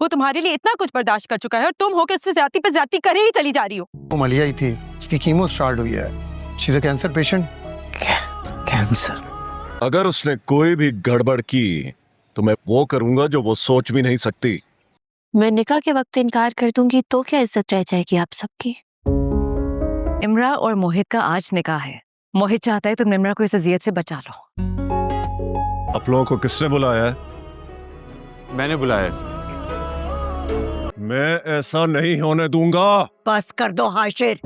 वो तुम्हारे लिए इतना कुछ बर्दाश्त कर चुका है और तुम होकर उससे ज्यादती पे ज्यादती कर ही चली जा रही हो। वो मलिया ही थी, उसकी कीमो स्टार्ट हुई है। She is a cancer patient. Cancer? अगर उसने कोई भी गड़बड़ की तो मैं वो करूंगा जो वो सोच भी नहीं सकती। मैं निकाह के वक्त इनकार कर दूंगी तो क्या इज्जत रह जाएगी आप सबकी? इमरा और मोहित का आज निकाह है। मोहित चाहता है तुम इमरा को इस अजियत से बचा लो। आप लोगों को किसने बुलाया है? मैंने बुलाया सर। मैं ऐसा नहीं होने दूंगा। बस कर दो हाशिर।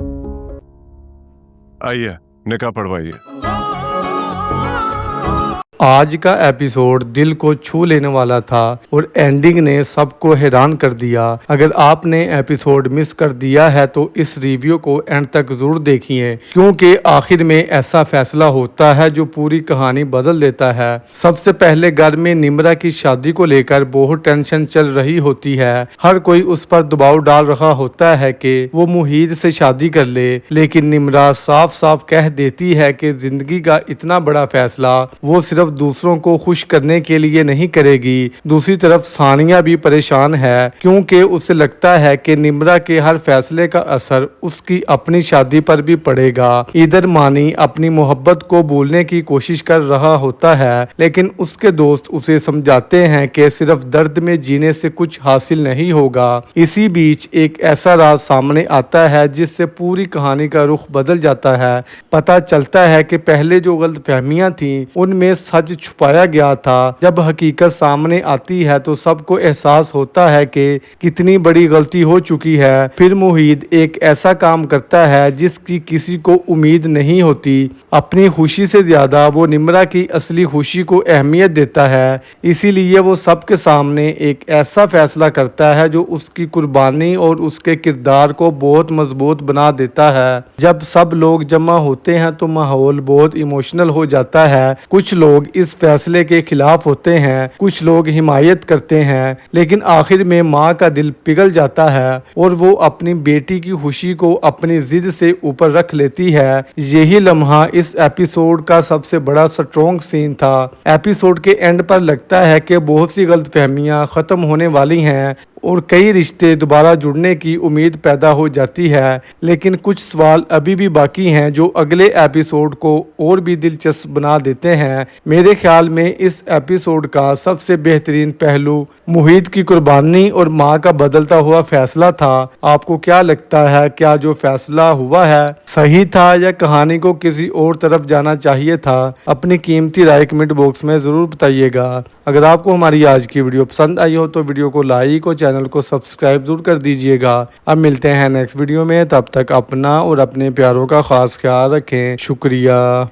आइए निकाह पढ़वाइए। आज का एपिसोड दिल को छू लेने वाला था और एंडिंग ने सबको हैरान कर दिया। अगर आपने एपिसोड मिस कर दिया है तो इस रिव्यू को एंड तक जरूर देखिए, क्योंकि आखिर में ऐसा फैसला होता है जो पूरी कहानी बदल देता है। सबसे पहले घर में निम्रा की शादी को लेकर बहुत टेंशन चल रही होती है। हर कोई उस पर दबाव डाल रहा होता है कि वो मुहीद से शादी कर ले, लेकिन निम्रा साफ साफ कह देती है कि जिंदगी का इतना बड़ा फैसला वो सिर्फ दूसरों को खुश करने के लिए नहीं करेगी। दूसरी तरफ सानिया भी परेशान है, क्योंकि उसे लगता है कि निम्रा के हर फैसले का असर उसकी अपनी शादी पर भी पड़ेगा। इधर मानी अपनी मोहब्बत को भूलने की कोशिश कर रहा होता है, लेकिन उसके दोस्त उसे समझाते हैं कि सिर्फ दर्द में जीने से कुछ हासिल नहीं होगा। इसी बीच एक ऐसा राज सामने आता है जिससे पूरी कहानी का रुख बदल जाता है। पता चलता है कि पहले जो गलतफहमियां थी उनमें सच छुपाया गया था। जब हकीकत सामने आती है तो सबको एहसास होता है कि कितनी बड़ी गलती हो चुकी है। फिर मुहीद एक ऐसा काम करता है जिसकी किसी को उम्मीद नहीं होती। अपनी खुशी से ज्यादा वो निम्रा की असली खुशी को अहमियत देता है, इसीलिए वो सबके सामने एक ऐसा फैसला करता है जो उसकी कुर्बानी और उसके किरदार को बहुत मजबूत बना देता है। जब सब लोग जमा होते हैं तो माहौल बहुत इमोशनल हो जाता है। कुछ लोग इस फैसले के खिलाफ होते हैं, कुछ लोग हिमायत करते हैं, लेकिन आखिर में माँ का दिल पिघल जाता है और वो अपनी बेटी की खुशी को अपनी जिद से ऊपर रख लेती है। यही लम्हा इस एपिसोड का सबसे बड़ा स्ट्रॉन्ग सीन था। एपिसोड के एंड पर लगता है कि बहुत सी गलतफहमियां खत्म होने वाली हैं और कई रिश्ते दोबारा जुड़ने की उम्मीद पैदा हो जाती है, लेकिन कुछ सवाल अभी भी बाकी हैं जो अगले एपिसोड को और भी दिलचस्प बना देते हैं। मेरे ख्याल में इस एपिसोड का सबसे बेहतरीन पहलू मुहीद की कुर्बानी और माँ का बदलता हुआ फैसला था। आपको क्या लगता है, क्या जो फैसला हुआ है सही था या कहानी को किसी और तरफ जाना चाहिए था? अपनी कीमती राय कमेंट बॉक्स में ज़रूर बताइएगा। अगर आपको हमारी आज की वीडियो पसंद आई हो तो वीडियो को लाइक और चैनल को सब्सक्राइब जरूर कर दीजिएगा। अब मिलते हैं नेक्स्ट वीडियो में, तब तक अपना और अपने प्यारों का खास ख्याल रखें। शुक्रिया।